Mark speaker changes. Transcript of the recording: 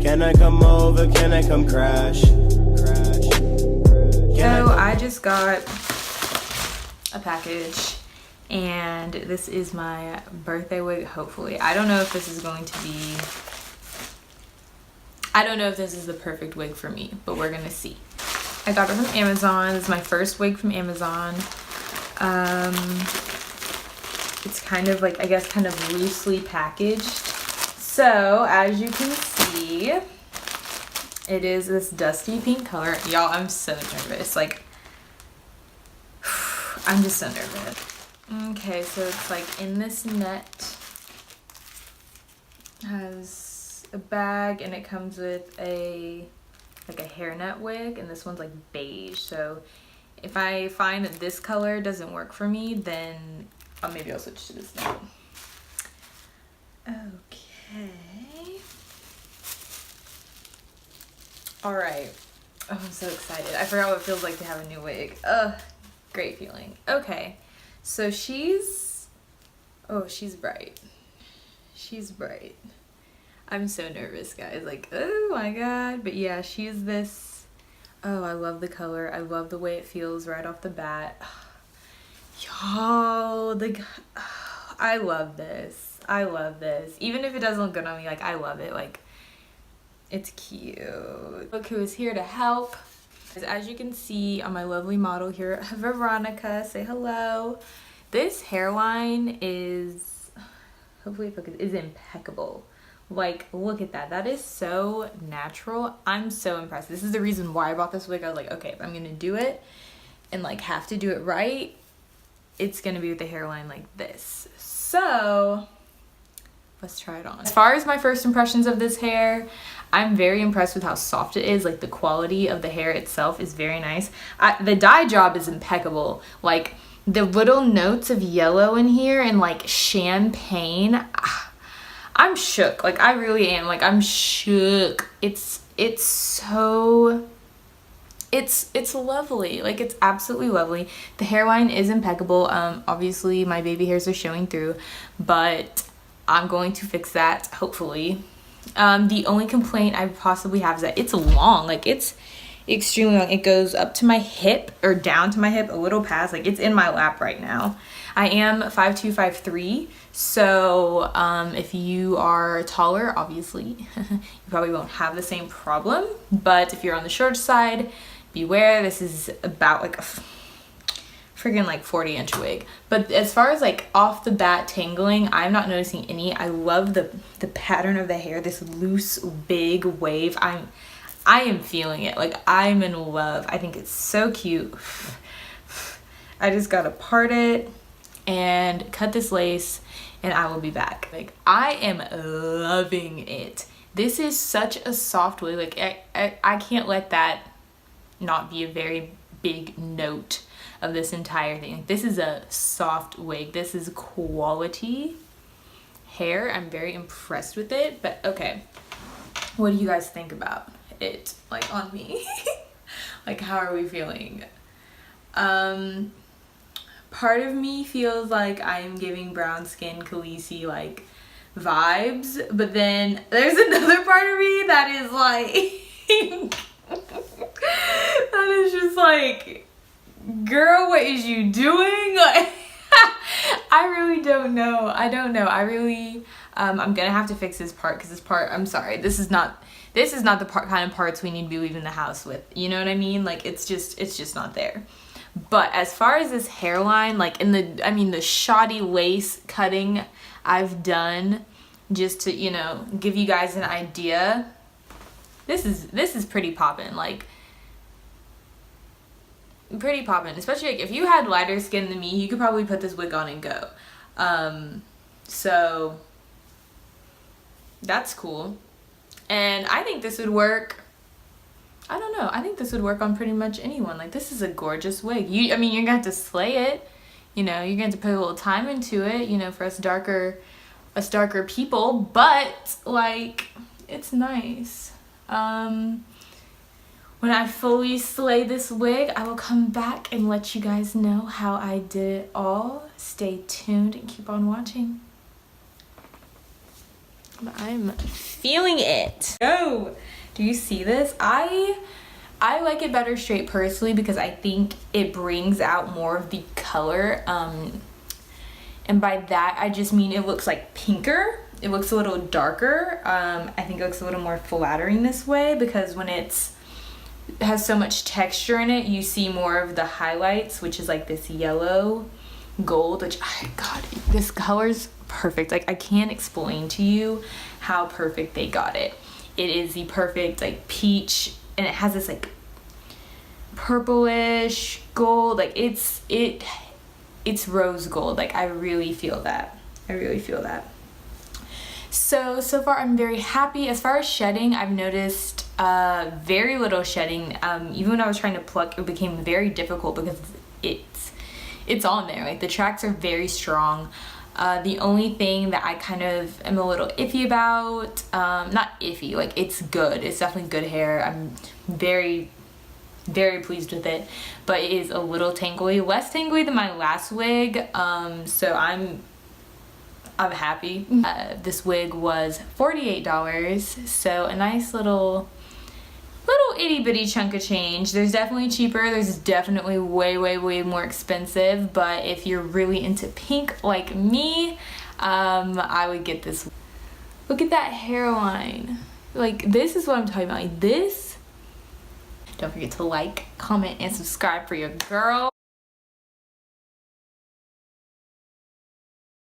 Speaker 1: Can I come over? Can I come crash?
Speaker 2: So I just got a package and this is my birthday wig, hopefully. I don't know if this is going to be, I don't know if this is the perfect wig for me, but we're gonna see. I got it from Amazon. This is my first wig from Amazon. It's kind of like, I guess, kind of loosely packaged. So as you can see, it is this dusty pink color. Y'all, I'm so nervous. Like, I'm just so nervous. Okay, so it's like in this net. It has a bag and it comes with a hairnet wig, and this one's like beige. So if I find that this color doesn't work for me, then maybe I'll switch to this now. Okay. All right. Oh, I'm so excited. I forgot what it feels like to have a new wig. Ugh, great feeling. Okay, so she's bright. She's bright. I'm so nervous, guys. Like, oh my God. But yeah, she's this. Oh, I love the color. I love the way it feels right off the bat. Y'all, I love this. I love this. Even if it doesn't look good on me, like, I love it. Like, it's cute. Look who is here to help. As you can see on my lovely model here, Veronica, say hello. This hairline is, hopefully focus, is impeccable. Like, look at that. That is so natural. I'm so impressed. This is the reason why I bought this wig. I was like, okay, if I'm gonna do it and like have to do it right, it's gonna be with the hairline like this. So let's try it on. As far as my first impressions of this hair, I'm very impressed with how soft it is. Like, the quality of the hair itself is very nice. The dye job is impeccable. Like, the little notes of yellow in here and like champagne, I'm shook. Like, I really am. Like, I'm shook. It's lovely. Like, it's absolutely lovely. The hairline is impeccable. Obviously my baby hairs are showing through, but I'm going to fix that, hopefully. The only complaint I possibly have is that it's long. Like, it's extremely long. It goes up to my hip, or down to my hip, a little past. Like, it's in my lap right now. I am 5'2", 5'3", so if you are taller, obviously you probably won't have the same problem, but if you're on the short side, beware. This is about like a friggin' like 40-inch wig. But as far as like off the bat tangling, I'm not noticing any. I love the pattern of the hair, this loose big wave. I am feeling it. Like, I'm in love. I think it's so cute. I just gotta part it and cut this lace and I will be back. Like, I am loving it. This is such a soft wig. Like, I can't let that not be a very big note of this entire thing. Like, this is a soft wig. This is quality hair. I'm very impressed with it. But okay, what do you guys think about it, like, on me? Like, how are we feeling? Part of me feels like I am giving brown skin Khaleesi like vibes, but then there's another part of me that is like that is just like, girl, what is you doing? Like, I really don't know. I don't know. I really I'm gonna have to fix this part, because this part, I'm sorry, this is not the kind of parts we need to be leaving the house with. You know what I mean? Like, it's just not there. But as far as this hairline, like, the shoddy lace cutting I've done just to, you know, give you guys an idea, this is pretty poppin'. Like, pretty poppin'. Especially like if you had lighter skin than me, you could probably put this wig on and go. So that's cool. And I think this would work. I don't know. I think this would work on pretty much anyone. Like, this is a gorgeous wig. You're gonna have to slay it. You know, you're gonna have to put a little time into it, you know, for us darker people, but like, it's nice. When I fully slay this wig, I will come back and let you guys know how I did it all. Stay tuned and keep on watching. But I'm feeling it. Oh, do you see this? I like it better straight personally because I think it brings out more of the color. And by that, I just mean it looks like pinker. It looks a little darker. I think it looks a little more flattering this way because when it has so much texture in it, you see more of the highlights, which is like this yellow gold, which, God, this color's perfect. Like, I can't explain to you how perfect they got it. It is the perfect like peach, and it has this like purplish gold. Like it's rose gold. Like I really feel that. So far I'm very happy. As far as shedding, I've noticed very little shedding. Even when I was trying to pluck, it became very difficult because it's on there. Like the tracks are very strong. The only thing that I kind of am a little iffy about, not iffy, like it's good. It's definitely good hair. I'm very, very pleased with it, but it is a little tangly, less tangly than my last wig. So I'm happy. This wig was $48, so a nice little itty bitty chunk of change. There's definitely cheaper, there's definitely way more expensive, but if you're really into pink like me, I would get this. Look at that hairline. Like, this is what I'm talking about. Like this. Don't forget to like, comment, and subscribe for your girl.